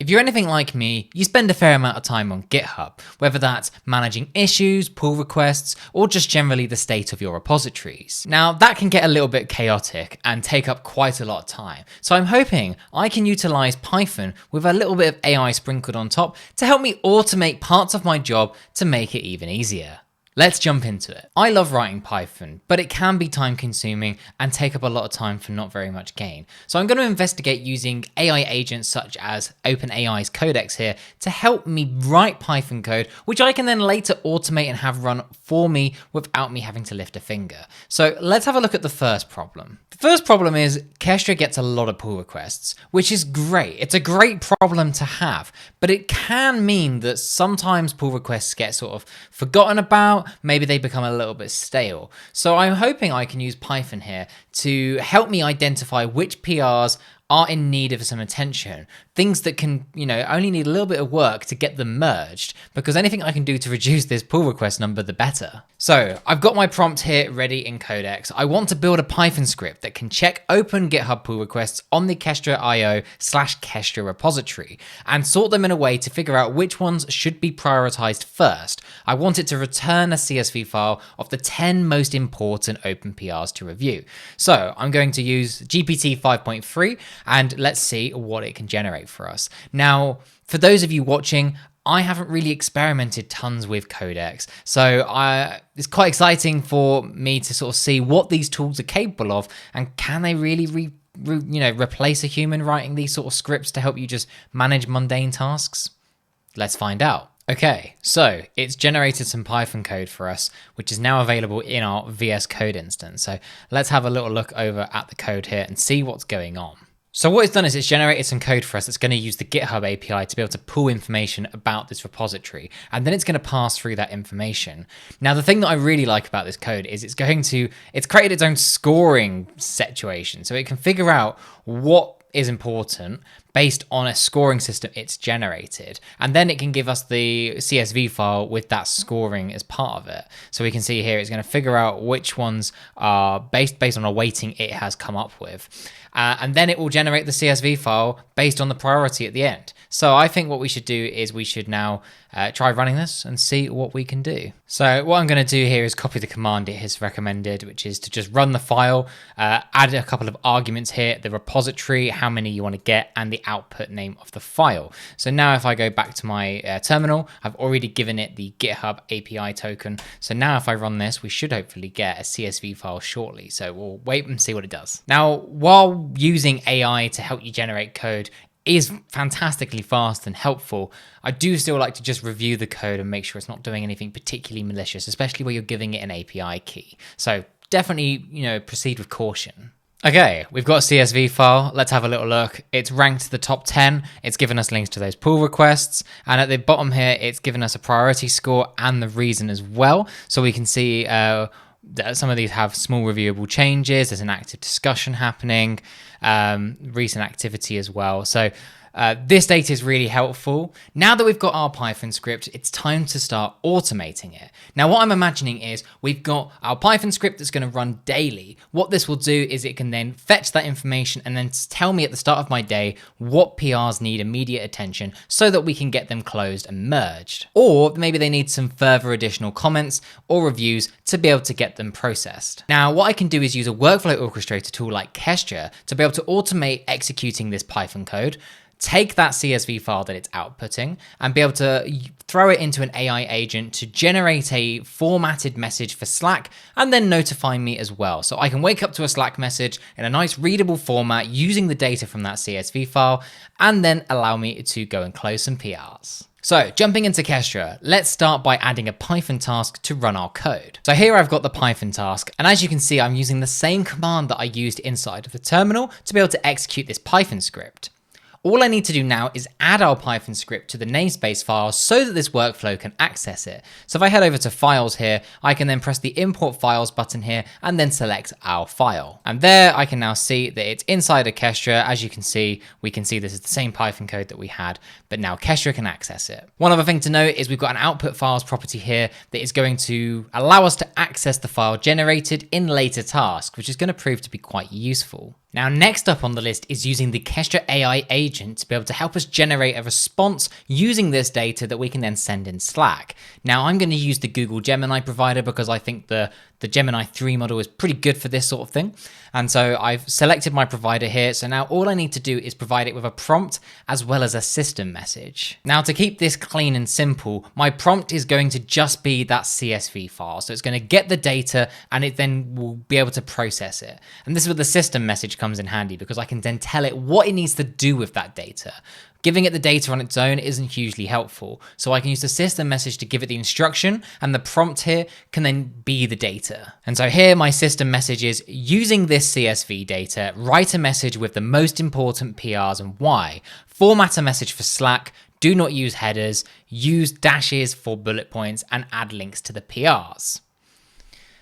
If you're anything like me, you spend a fair amount of time on GitHub, whether that's managing issues, pull requests, or just generally the state of your repositories. Now, that can get a little bit chaotic and take up quite a lot of time, so I'm hoping I can utilize Python with a little bit of AI sprinkled on top to help me automate parts of my job to make it even easier. Let's jump into it. I love writing Python, but it can be time consuming and take up a lot of time for not very much gain. So I'm going to investigate using AI agents such as OpenAI's Codex here to help me write Python code, which I can then later automate and have run for me without me having to lift a finger. So let's have a look at the first problem. The first problem is Kestra gets a lot of pull requests, which is great. It's a great problem to have, but it can mean that sometimes pull requests get sort of forgotten about. Maybe they become a little bit stale. So I'm hoping I can use Python here to help me identify which PRs are in need of some attention. Things that can, only need a little bit of work to get them merged, because anything I can do to reduce this pull request number, the better. So I've got my prompt here ready in Codex. I want to build a Python script that can check open GitHub pull requests on the Kestra.io/Kestra repository and sort them in a way to figure out which ones should be prioritized first. I want it to return a CSV file of the 10 most important open PRs to review. So I'm going to use GPT 5.3 and let's see what it can generate for us. Now, for those of you watching, I haven't really experimented tons with Codex, so it's quite exciting for me to sort of see what these tools are capable of, and can they really replace a human writing these sort of scripts to help you just manage mundane tasks? Let's find out. Okay, so it's generated some Python code for us, which is now available in our VS Code instance. So let's have a little look over at the code here and see what's going on. So what it's done is it's generated some code for us that's going to use the GitHub API to be able to pull information about this repository, and then it's going to pass through that information. Now, the thing that I really like about this code is it's created its own scoring situation, so it can figure out what is important based on a scoring system it's generated, and then it can give us the CSV file with that scoring as part of it. So we can see here it's going to figure out which ones are based on a weighting it has come up with, and then it will generate the CSV file based on the priority at the end. So I think what we should do is we should now try running this and see what we can do. So what I'm going to do here is copy the command it has recommended, which is to just run the file, add a couple of arguments here, the repository, how many you want to get, and the output name of the file. So now if I go back to my terminal, I've already given it the GitHub API token. So now if I run this, we should hopefully get a CSV file shortly. So we'll wait and see what it does. Now, while using AI to help you generate code is fantastically fast and helpful, I do still like to just review the code and make sure it's not doing anything particularly malicious, especially where you're giving it an API key. So definitely, proceed with caution. Okay, we've got a CSV file. Let's have a little look. It's ranked to the top 10. It's given us links to those pull requests. And at the bottom here, it's given us a priority score and the reason as well. So we can see some of these have small reviewable changes. There's an active discussion happening, recent activity as well. So this data is really helpful. Now that we've got our Python script, it's time to start automating it. Now, what I'm imagining is we've got our Python script that's going to run daily. What this will do is it can then fetch that information and then tell me at the start of my day what PRs need immediate attention so that we can get them closed and merged. Or maybe they need some further additional comments or reviews to be able to get them processed. Now, what I can do is use a workflow orchestrator tool like Kestra to be able to automate executing this Python code, take that CSV file that it's outputting, and be able to throw it into an AI agent to generate a formatted message for Slack and then notify me as well. So I can wake up to a Slack message in a nice readable format using the data from that CSV file and then allow me to go and close some PRs. So jumping into Kestra, let's start by adding a Python task to run our code. So here I've got the Python task, and as you can see, I'm using the same command that I used inside of the terminal to be able to execute this Python script. All I need to do now is add our Python script to the namespace file so that this workflow can access it. So if I head over to files here, I can then press the import files button here and then select our file. And there I can now see that it's inside of Kestra. As you can see, we can see this is the same Python code that we had, but now Kestra can access it. One other thing to note is we've got an output files property here that is going to allow us to access the file generated in later tasks, which is going to prove to be quite useful. Now, next up on the list is using the Kestra AI agent agent to be able to help us generate a response using this data that we can then send in Slack. Now, I'm going to use the Google Gemini provider because I think the Gemini 3 model is pretty good for this sort of thing. And so I've selected my provider here. So now all I need to do is provide it with a prompt as well as a system message. Now, to keep this clean and simple, my prompt is going to just be that CSV file. So it's going to get the data and it then will be able to process it. And this is where the system message comes in handy because I can then tell it what it needs to do with that data. Giving it the data on its own isn't hugely helpful. So I can use the system message to give it the instruction, and the prompt here can then be the data. And so here my system message is, using this CSV data, write a message with the most important PRs and why. Format a message for Slack. Do not use headers. Use dashes for bullet points and add links to the PRs.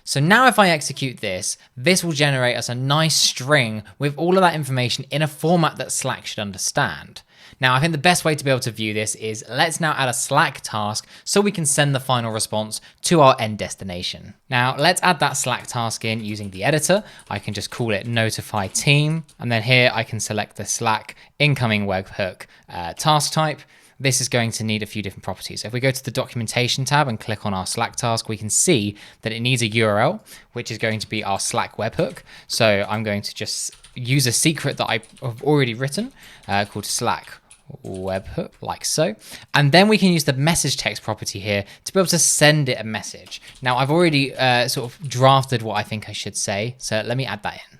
So now if I execute this, this will generate us a nice string with all of that information in a format that Slack should understand. Now, I think the best way to be able to view this is let's now add a Slack task so we can send the final response to our end destination. Now, let's add that Slack task in using the editor. I can just call it notify team. And then here I can select the Slack incoming webhook task type. This is going to need a few different properties. So if we go to the documentation tab and click on our Slack task, we can see that it needs a URL, which is going to be our Slack webhook. So I'm going to just use a secret that I have already written called Slack webhook, like so. And then we can use the message text property here to be able to send it a message. Now I've already sort of drafted what I think I should say. So let me add that in.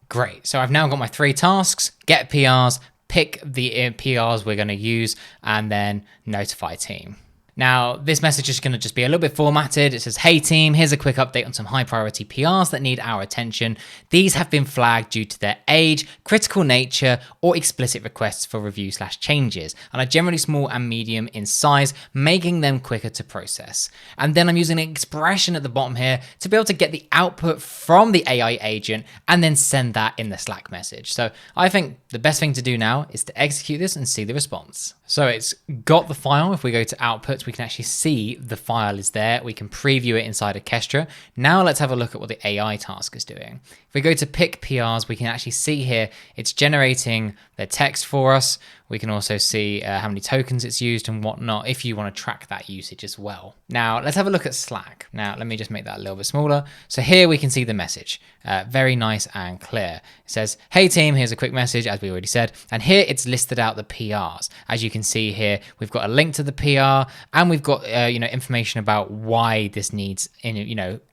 Great. So I've now got my 3 tasks: get PRs, pick the PRs we're going to use, and then notify team. Now, this message is going to just be a little bit formatted. It says, hey team, here's a quick update on some high priority PRs that need our attention. These have been flagged due to their age, critical nature, or explicit requests for review/changes, and are generally small and medium in size, making them quicker to process. And then I'm using an expression at the bottom here to be able to get the output from the AI agent and then send that in the Slack message. So I think the best thing to do now is to execute this and see the response. So it's got the file. If we go to outputs, we can actually see the file is there. We can preview it inside of Kestra. Now let's have a look at what the AI task is doing. If we go to pick PRs, we can actually see here it's generating the text for us. We can also see how many tokens it's used and whatnot if you want to track that usage as well. Now let's have a look at Slack. Now let me just make that a little bit smaller. So here we can see the message, very nice and clear. It says, hey team, here's a quick message, as we already said. And here it's listed out the PRs. As you can see here, we've got a link to the PR and we've got information about why this needs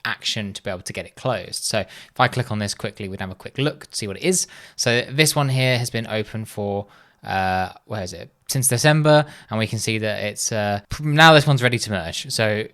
action to be able to get it closed. So if I click on this quickly, we'd have a quick look to see what it is. So this one here has been open for where is it? Since December, and we can see that it's now this one's ready to merge. So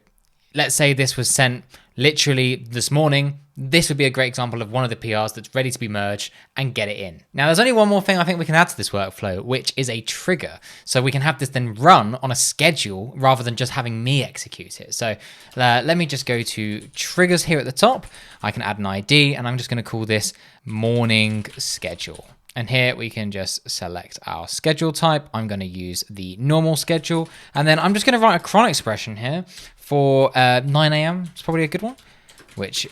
let's say this was sent literally this morning. This would be a great example of one of the PRs that's ready to be merged and get it in. Now, there's only one more thing I think we can add to this workflow, which is a trigger. So we can have this then run on a schedule rather than just having me execute it. So let me just go to triggers here at the top. I can add an ID, and I'm just going to call this morning schedule. And here we can just select our schedule type. I'm going to use the normal schedule. And then I'm just going to write a cron expression here for 9 a.m. It's probably a good one, which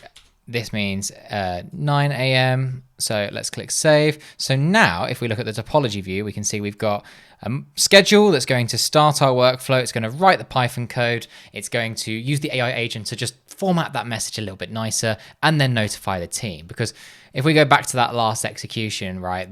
this means 9 a.m. So let's click save. So now if we look at the topology view, we can see we've got a schedule that's going to start our workflow. It's going to write the Python code. It's going to use the AI agent to just format that message a little bit nicer and then notify the team. Because if we go back to that last execution, right,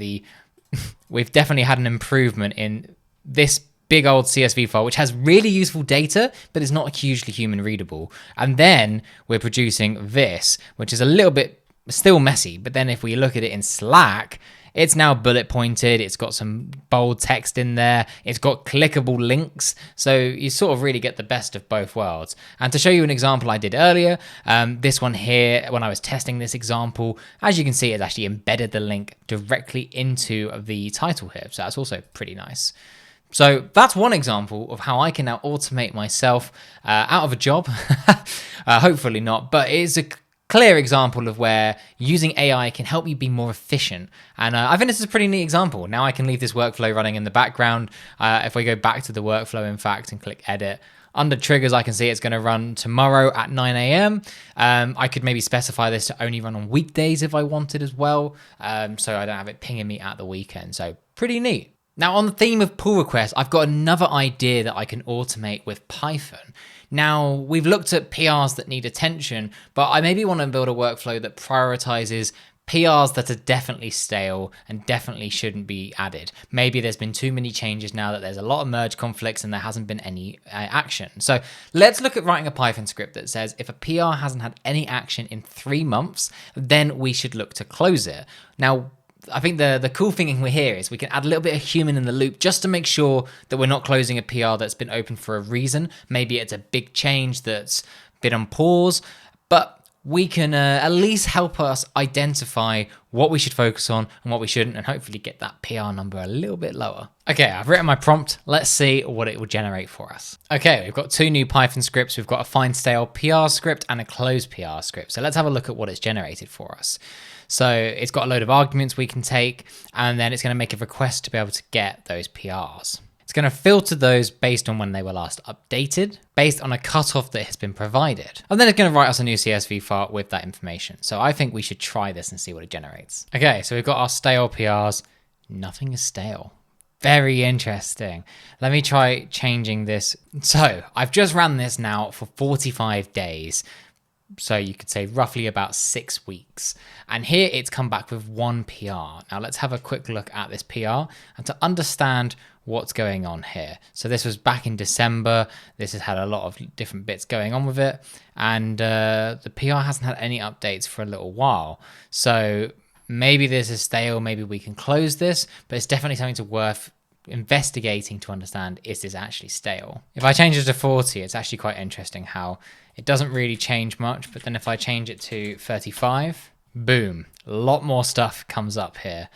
we've definitely had an improvement in this big old CSV file, which has really useful data, but it's not hugely human readable. And then we're producing this, which is a little bit still messy. But then if we look at it in Slack, it's now bullet pointed. It's got some bold text in there. It's got clickable links. So you sort of really get the best of both worlds. And to show you an example I did earlier, this one here, when I was testing this example, as you can see, it actually embedded the link directly into the title here. So that's also pretty nice. So that's one example of how I can now automate myself out of a job. Hopefully not, but it's a clear example of where using AI can help you be more efficient. And I think this is a pretty neat example. Now I can leave this workflow running in the background. If we go back to the workflow, in fact, and click edit, under triggers, I can see it's going to run tomorrow at 9 a.m. I could maybe specify this to only run on weekdays if I wanted as well. So I don't have it pinging me at the weekend. So pretty neat. Now, on the theme of pull requests, I've got another idea that I can automate with Python. Now, we've looked at PRs that need attention, but I maybe want to build a workflow that prioritizes PRs that are definitely stale and definitely shouldn't be added. Maybe there's been too many changes now that there's a lot of merge conflicts and there hasn't been any action. So let's look at writing a Python script that says if a PR hasn't had any action in 3 months, then we should look to close it. Now, I think the cool thing here is we can add a little bit of human in the loop just to make sure that we're not closing a PR that's been open for a reason. Maybe it's a big change that's been on pause, but we can at least help us identify what we should focus on and what we shouldn't, and hopefully get that PR number a little bit lower. Okay, I've written my prompt. Let's see what it will generate for us. Okay, we've got 2 new Python scripts. We've got a find stale PR script and a close PR script. So let's have a look at what it's generated for us. So it's got a load of arguments we can take, and then it's going to make a request to be able to get those PRs. It's going to filter those based on when they were last updated, based on a cutoff that has been provided. And then it's going to write us a new CSV file with that information. So I think we should try this and see what it generates. Okay, so we've got our stale PRs. Nothing is stale. Very interesting. Let me try changing this. So I've just ran this now for 45 days. So you could say roughly about 6 weeks. And here it's come back with 1 PR. Now let's have a quick look at this PR and to understand what's going on here. So this was back in December. This has had a lot of different bits going on with it. And the PR hasn't had any updates for a little while. So maybe this is stale. Maybe we can close this, but it's definitely something worth investigating to understand, is this actually stale? If I change it to 40, it's actually quite interesting how it doesn't really change much, but then if I change it to 35, boom, a lot more stuff comes up here.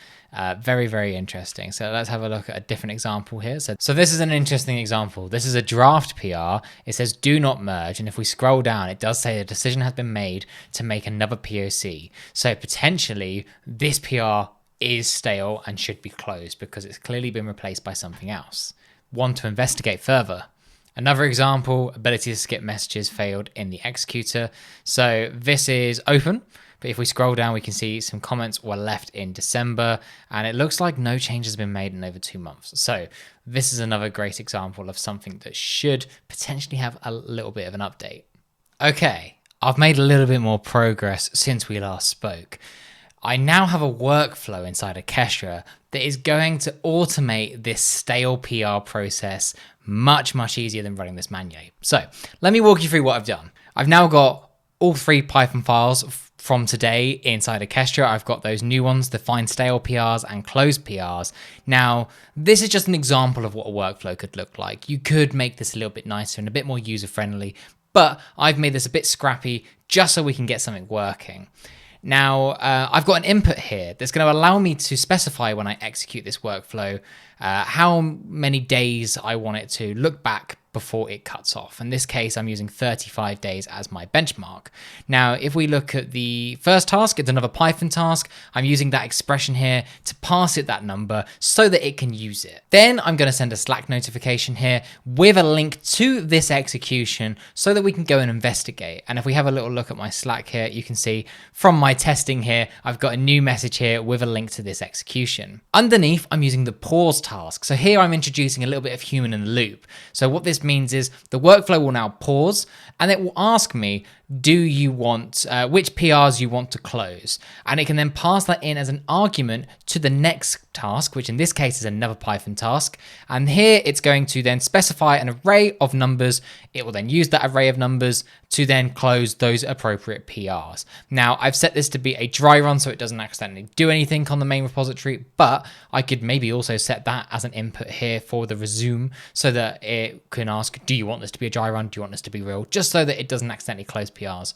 Very, very interesting. So let's have a look at a different example here. So this is an interesting example. This is a draft PR. It says do not merge. And if we scroll down, it does say a decision has been made to make another POC. So potentially this PR is stale and should be closed because it's clearly been replaced by something else. One to investigate further. Another example, ability to skip messages failed in the executor. So this is open, but if we scroll down, we can see some comments were left in December, and it looks like no change has been made in over 2 months. So this is another great example of something that should potentially have a little bit of an update. Okay, I've made a little bit more progress since we last spoke. I now have a workflow inside of Kestra that is going to automate this stale PR process much, much easier than running this manually. So let me walk you through what I've done. I've now got all 3 Python files from today inside of Kestra. I've got those new ones, the find stale PRs and close PRs. Now, this is just an example of what a workflow could look like. You could make this a little bit nicer and a bit more user-friendly, but I've made this a bit scrappy just so we can get something working. Now, I've got an input here that's going to allow me to specify when I execute this workflow how many days I want it to look back before it cuts off. In this case, I'm using 35 days as my benchmark. Now, if we look at the first task, it's another Python task. I'm using that expression here to pass it that number so that it can use it. Then I'm going to send a Slack notification here with a link to this execution so that we can go and investigate. And if we have a little look at my Slack here, you can see from my testing here, I've got a new message here with a link to this execution. Underneath, I'm using the pause task. So here I'm introducing a little bit of human in the loop. So what this means is the workflow will now pause and it will ask me, do you want, which PRs you want to close? And it can then pass that in as an argument to the next task, which in this case is another Python task. And here it's going to then specify an array of numbers. It will then use that array of numbers to then close those appropriate PRs. Now, I've set this to be a dry run so it doesn't accidentally do anything on the main repository, but I could maybe also set that as an input here for the resume so that it can ask, do you want this to be a dry run? Do you want this to be real? Just so that it doesn't accidentally close PRs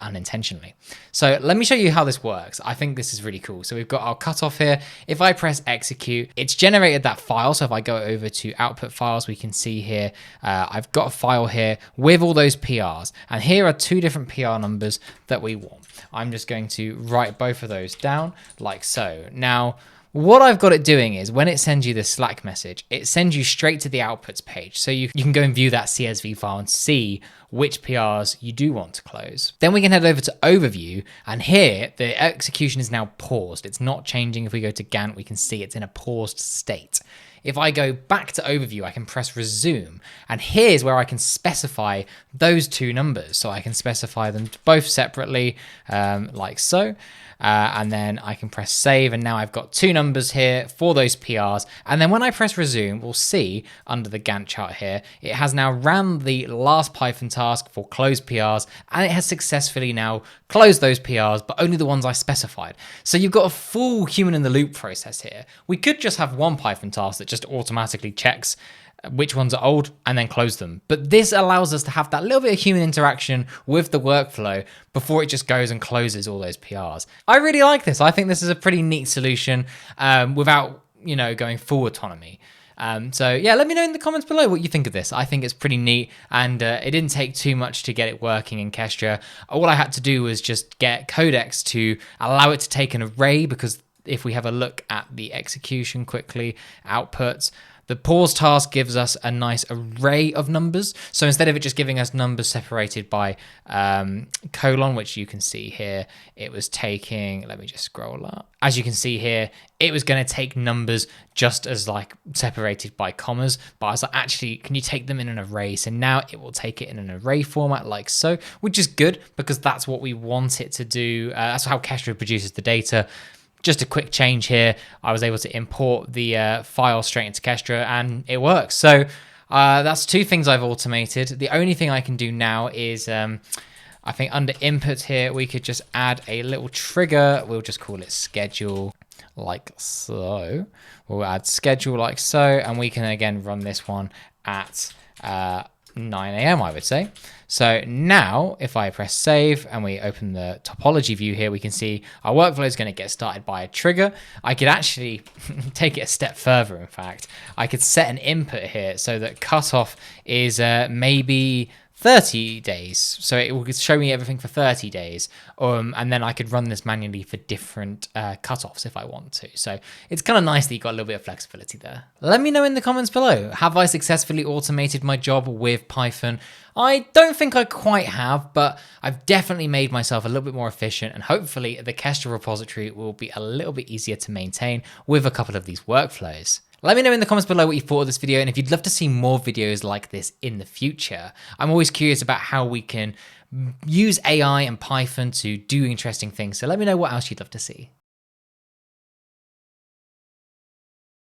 unintentionally. So let me show you how this works. I think this is really cool. So we've got our cutoff here. If I press execute, it's generated that file. So if I go over to output files, we can see here, I've got a file here with all those PRs. And here are 2 different PR numbers that we want. I'm just going to write both of those down like so. Now, what I've got it doing is when it sends you the Slack message, it sends you straight to the outputs page. So you can go and view that CSV file and see which PRs you do want to close. Then we can head over to overview, and here the execution is now paused. It's not changing. If we go to Gantt, we can see it's in a paused state. if I go back to overview, I can press resume. And here's where I can specify those two numbers. So I can specify them both separately, like so. And then I can press save, and now I've got two numbers here for those PRs. And then when I press resume, we'll see under the Gantt chart here, it has now ran the last Python task for closed PRs, and it has successfully now closed those PRs, but only the ones I specified. So you've got a full human in the loop process here. We could just have one Python task that just automatically checks which ones are old and then close them. But this allows us to have that little bit of human interaction with the workflow before it just goes and closes all those PRs. I really like this. I think this is a pretty neat solution without, going full autonomy. So yeah, let me know in the comments below what you think of this. I think it's pretty neat, and it didn't take too much to get it working in Kestra. All I had to do was just get Codex to allow it to take an array, because if we have a look at the execution quickly, outputs, the pause task gives us a nice array of numbers. So instead of it just giving us numbers separated by colon, which you can see here, it was taking, let me just scroll up. As you can see here, it was going to take numbers just as like separated by commas, but I was like, actually, can you take them in an array? So now it will take it in an array format like so, which is good because that's what we want it to do. That's how Kestra produces the data. Just a quick change here. I was able to import the file straight into Kestra, and it works. So that's two things I've automated. The only thing I can do now is, I think under input here, we could just add a little trigger. We'll just call it schedule like so. We'll add schedule like so, and we can again run this one at 9 a.m. I would say. So now if I press save and we open the topology view here, we can see our workflow is going to get started by a trigger. I could actually take it a step further. In fact, I could set an input here so that cutoff is maybe 30 days. So it will show me everything for 30 days. And then I could run this manually for different cutoffs if I want to. So it's kind of nice that you've got a little bit of flexibility there. Let me know in the comments below. Have I successfully automated my job with Python? I don't think I quite have, but I've definitely made myself a little bit more efficient, and hopefully the Kestra repository will be a little bit easier to maintain with a couple of these workflows. Let me know in the comments below what you thought of this video, and if you'd love to see more videos like this in the future. I'm always curious about how we can use AI and Python to do interesting things, so let me know what else you'd love to see.